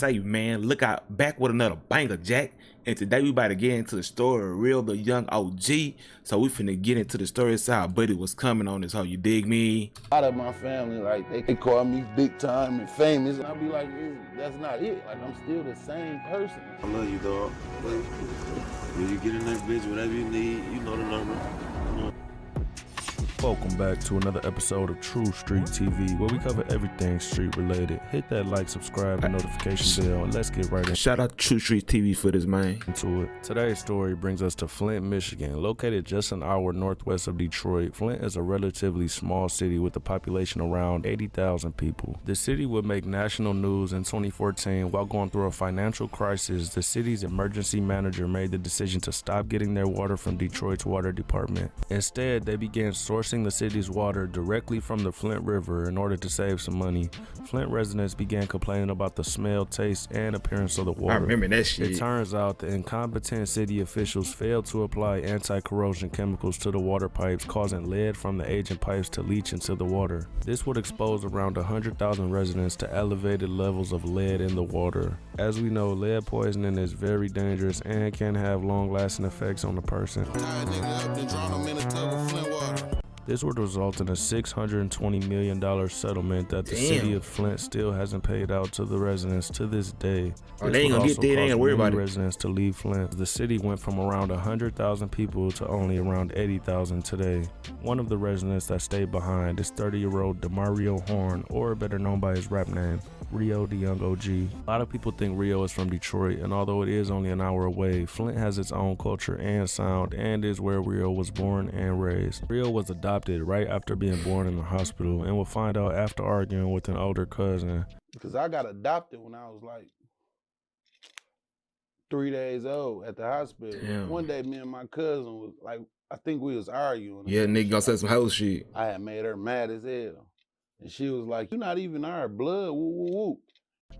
say, man, look out back with another banger, Jack. And today we about to get into the story of Rio Da Yung OG. So we finna get into the story of how Buddy was coming on this hoe, you dig me? A lot of my family, like, they call me big time and famous, and I be like, that's not it. Like, I'm still the same person. I love you, dog. But when you get in that bitch, whatever you need, you know the number. Welcome back to another episode of True Street TV, where we cover everything street related. Hit that like, subscribe, and notification bell, and let's get right into Shout out True Street TV for this, man. it. Today's story brings us to Flint, Michigan. Located just an hour northwest of Detroit, Flint is a relatively small city with a population around 80,000 people. The city would make national news in 2014 while going through a financial crisis. The city's emergency manager made the decision to stop getting their water from Detroit's water department. Instead, they began sourcing the city's water directly from the Flint River in order to save some money. Flint residents began complaining about the smell, taste, and appearance of the water. I remember that shit. It turns out the incompetent city officials failed to apply anti-corrosion chemicals to the water pipes, causing lead from the aging pipes to leach into the water. This would expose around 100,000 residents to elevated levels of lead in the water. As we know, lead poisoning is very dangerous and can have long-lasting effects on the person. This would result in a $620 million settlement that the city of Flint still hasn't paid out to the residents to this day. Oh, they ain't gonna get there, they ain't gonna worry about it. Residents to leave Flint. The city went from around 100,000 people to only around 80,000 today. One of the residents that stayed behind is 30-year-old Demario Horn, or better known by his rap name, Rio Da Yung OG. A lot of people think Rio is from Detroit, and although it is only an hour away, Flint has its own culture and sound and is where Rio was born and raised. Rio was adopted right after being born in the hospital and will find out after arguing with an older cousin. Because I got adopted when I was like 3 days old at the hospital. Damn. One day, me and my cousin was like, I think we was arguing. Yeah, nigga gonna say some whole shit. I had made her mad as hell. And she was like, you're not even our blood, woo, woo, woo.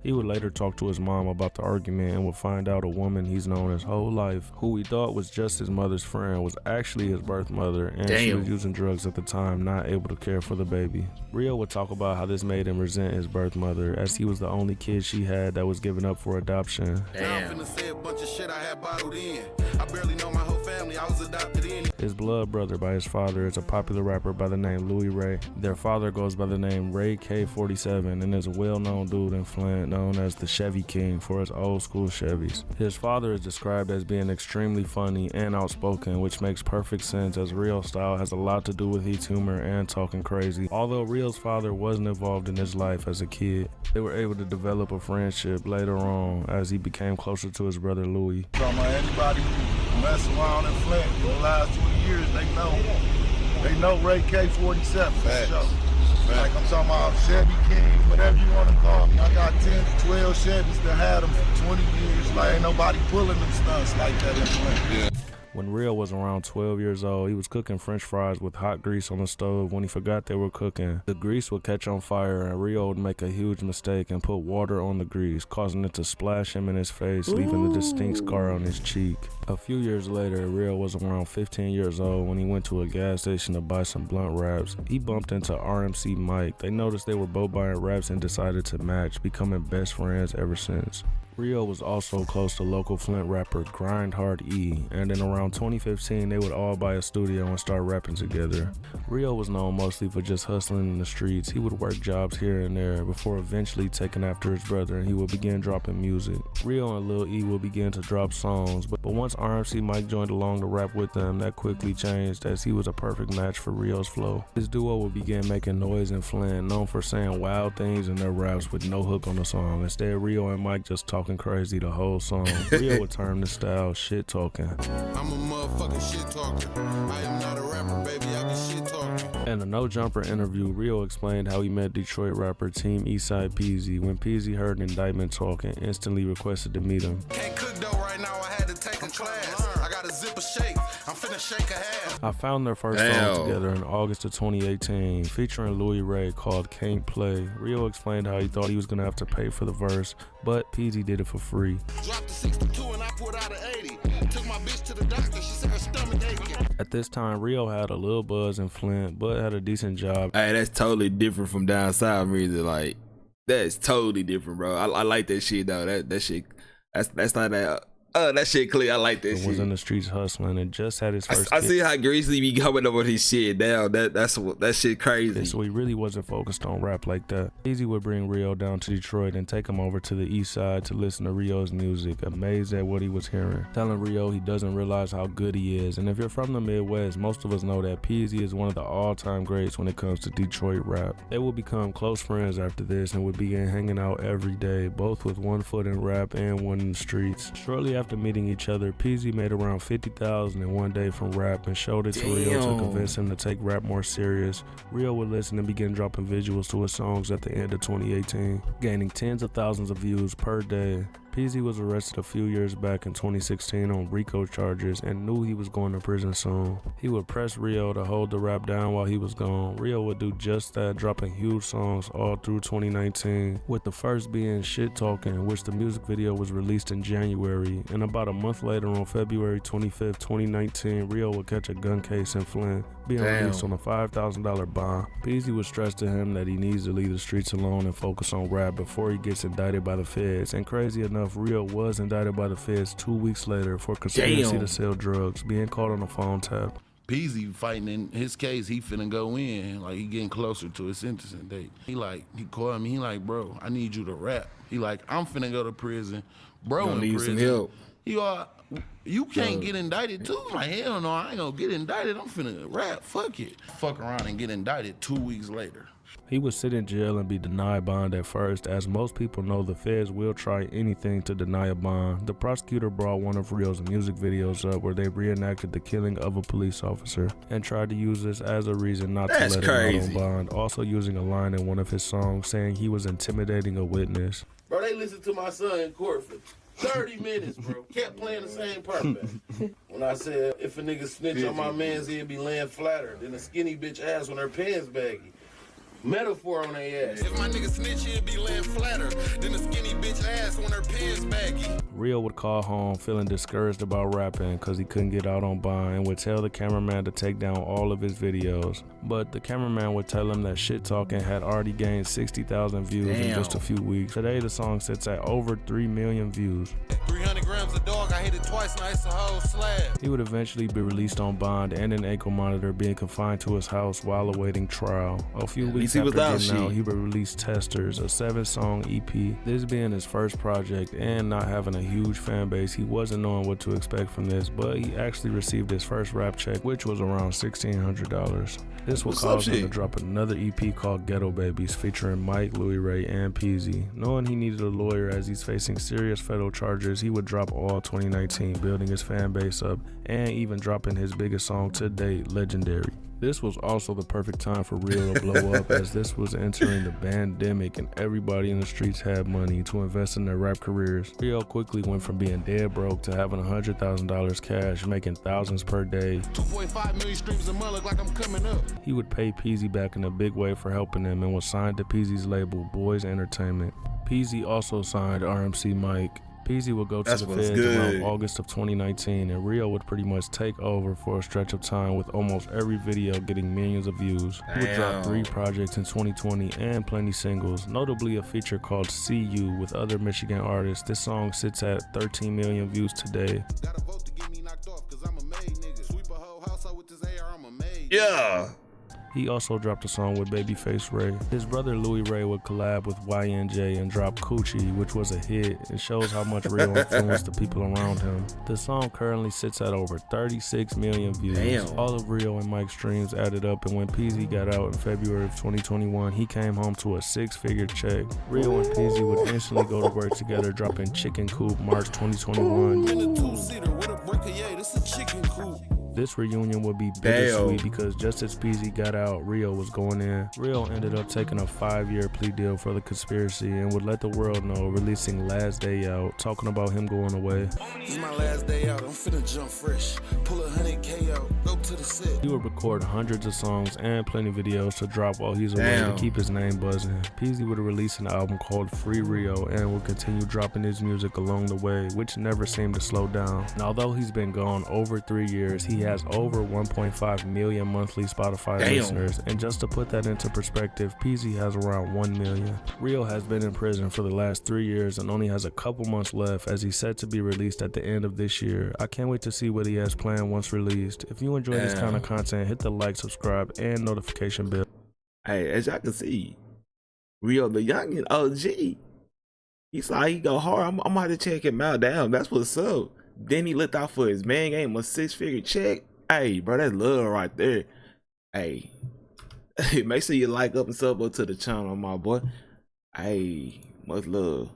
He would later talk to his mom about the argument and would find out a woman he's known his whole life, who he thought was just his mother's friend, was actually his birth mother, and she was using drugs at the time, not able to care for the baby. Rio would talk about how this made him resent his birth mother, as he was the only kid she had that was given up for adoption. Damn. His blood brother by his father is a popular rapper by the name Louis Ray. Their father goes by the name Ray K47 and is a well-known dude in Flint known as the Chevy King for his old school Chevys. His father is described as being extremely funny and outspoken, which makes perfect sense as Rio's style has a lot to do with his humor and talking crazy. Although Rio's father wasn't involved in his life as a kid, they were able to develop a friendship later on as he became closer to his brother Louis. Anybody who mess around in Flint for the last 20 years, they know Ray K47 for sure. Like I'm talking about Chevy King, whatever you want to call me. I got 10, 12 Chevys that had them for 20 years. Like ain't nobody pulling them stunts like that in Flint. Yeah. When Rio was around 12 years old, he was cooking french fries with hot grease on the stove when he forgot they were cooking. The grease would catch on fire and Rio would make a huge mistake and put water on the grease, causing it to splash him in his face, leaving a distinct scar on his cheek. A few years later, Rio was around 15 years old when he went to a gas station to buy some blunt wraps. He bumped into RMC Mike. They noticed they were both buying wraps and decided to match, becoming best friends ever since. Rio was also close to local Flint rapper Grindhard E, and in around 2015 they would all buy a studio and start rapping together. Rio was known mostly for just hustling in the streets. He would work jobs here and there before eventually taking after his brother, and he would begin dropping music. Rio and Lil E would begin to drop songs, but once RMC Mike joined along to rap with them, that quickly changed as he was a perfect match for Rio's flow. This duo would begin making noise in Flint, known for saying wild things in their raps with no hook on the song. Instead, Rio and Mike just talking crazy the whole song. Rio would term this style shit talking. I'm a motherfucking shit talker. I am not a rapper, baby, I be shit talking. In a No Jumper interview, Rio explained how he met Detroit rapper Team Eastside Peasy. When Peasy heard Indictment talking, instantly requested to meet him. Can't cook though right now, I had to take a class. I got a zipper shake, I'm finna shake a half. I found their first song together in August of 2018, featuring Louis Ray, called Can't Play. Rio explained how he thought he was gonna have to pay for the verse, but Peasy did it for free. Dropped the 62 and I put out an 80. Took my bitch to the doctor, she said her stomach aching. At this time, Rio had a little buzz in Flint, but had a decent job. Hey, that's totally different from down south, really. Like, That's totally different, bro. I like that shit though. That shit. That's not that. That shit clear. I like that shit. Was in the streets hustling and just had his first. I see how Greasy be coming up with his shit down. That shit crazy. So he really wasn't focused on rap like that. Easy would bring Rio down to Detroit and take him over to the east side to listen to Rio's music, amazed at what he was hearing, telling Rio he doesn't realize how good he is. And if you're from the Midwest, most of us know that Peasy is one of the all-time greats when it comes to Detroit rap. They would become close friends after this and would begin hanging out every day, both with one foot in rap and one in the streets. Shortly after meeting each other, Peasy made around $50,000 in one day from rap and showed it to Rio to convince him to take rap more serious. Rio would listen and begin dropping visuals to his songs at the end of 2018, gaining tens of thousands of views per day. Peasy was arrested a few years back in 2016 on RICO charges and knew he was going to prison soon. He would press Rio to hold the rap down while he was gone. Rio would do just that, dropping huge songs all through 2019, with the first being Shit Talking, which the music video was released in January. And about a month later, on February 25th, 2019, Rio would catch a gun case in Flint, being released on a $5,000 bond. Peasy would stress to him that he needs to leave the streets alone and focus on rap before he gets indicted by the feds. And crazy enough, Rio was indicted by the feds 2 weeks later for conspiracy to sell drugs, being caught on a phone tap. Peasy fighting in his case, he finna go in, like he getting closer to his sentencing date. He called me, he like, bro, I need you to rap. He like, I'm finna go to prison. Bro, in need prison. some help. You can't get indicted too? I'm like, hell no, I ain't gonna get indicted. I'm finna rap, fuck it. Fuck around and get indicted 2 weeks later. He would sit in jail and be denied bond at first. As most people know, the feds will try anything to deny a bond. The prosecutor brought one of Rio's music videos up where they reenacted the killing of a police officer and tried to use this as a reason not to let him out on bond, also using a line in one of his songs saying he was intimidating a witness. Bro, they listened to my son in court for 30 minutes, bro. Kept playing the same part back. When I said, if a nigga snitch on my man's, he'd be laying flatter than a skinny bitch ass when her pants baggy. Metaphor on their ass. If my nigga snitch, he'd be laying flatter than a skinny bitch ass when her pants baggy. Rio would call home feeling discouraged about rapping because he couldn't get out on bond and would tell the cameraman to take down all of his videos. But the cameraman would tell him that Shit Talking had already gained 60,000 views in just a few weeks. Today, the song sits at over 3 million views. 300 grams of dog, I hit it twice, now it's a whole slab. He would eventually be released on bond and an ankle monitor, being confined to his house while awaiting trial. A few weeks after getting out, he would release Testers, a 7-song EP. This being his first project and not having a huge fan base, he wasn't knowing what to expect from this, but he actually received his first rap check, which was around $1,600. This will cause him to drop another EP called Ghetto Babies, featuring Mike, Louis Ray, and Peasy. Knowing he needed a lawyer as he's facing serious federal charges, he would drop all 2019, building his fan base up and even dropping his biggest song to date, Legendary. This was also the perfect time for Rio to blow up, as this was entering the pandemic and everybody in the streets had money to invest in their rap careers. Rio quickly went from being dead broke to having $100,000 cash, making thousands per day. 2.5 million streams a month, look like I'm coming up. He would pay Peasy back in a big way for helping him and was signed to Peasy's label, Boys Entertainment. Peasy also signed RMC Mike. Peasy would go to the feds around August of 2019, and Rio would pretty much take over for a stretch of time, with almost every video getting millions of views. He would drop 3 projects in 2020 and plenty singles, notably a feature called See You with other Michigan artists. This song sits at 13 million views today. Gotta vote to get me knocked off, cause I'm a made nigga. Sweep a whole house out with this AR, I'm a made. Yeah. He also dropped a song with Babyface Ray. His brother Louis Ray would collab with YNJ and drop Coochie, which was a hit. It shows how much Rio influenced the people around him. The song currently sits at over 36 million views. Damn. All of Rio and Mike's streams added up, and when Peasy got out in February of 2021, he came home to a 6-figure check. Rio and Peasy would instantly go to work together, dropping Chicken Coop March 2021. In a 2-seater with a brick of yay, this a chicken coop. This reunion would be bittersweet because just as Peasy got out, Rio was going in. Rio ended up taking a 5-year plea deal for the conspiracy and would let the world know, releasing Last Day Out, talking about him going away. This is my last day out, I'm finna jump fresh. Pull 100K out, go to the set. He would record hundreds of songs and plenty of videos to drop while he's away to keep his name buzzing. Peasy would release an album called Free Rio and would continue dropping his music along the way, which never seemed to slow down. And although he's been gone over 3 years, he has over 1.5 million monthly Spotify Damn. listeners, and just to put that into perspective, Peasy has around 1 million. Rio has been in prison for the last 3 years and only has a couple months left, as he's set to be released at the end of this year. I can't wait to see what he has planned once released. If you enjoy this kind of content, hit the like, subscribe, and notification bell. Hey, as y'all can see, Rio Da Yung OG. He saw he go hard. I'm gonna have to check him out. Damn, that's what's up. Then he looked out for his man, gave him a 6-figure check. Hey, bro, that's love right there. Hey, make sure you like up and sub up to the channel, my boy. Hey, much love.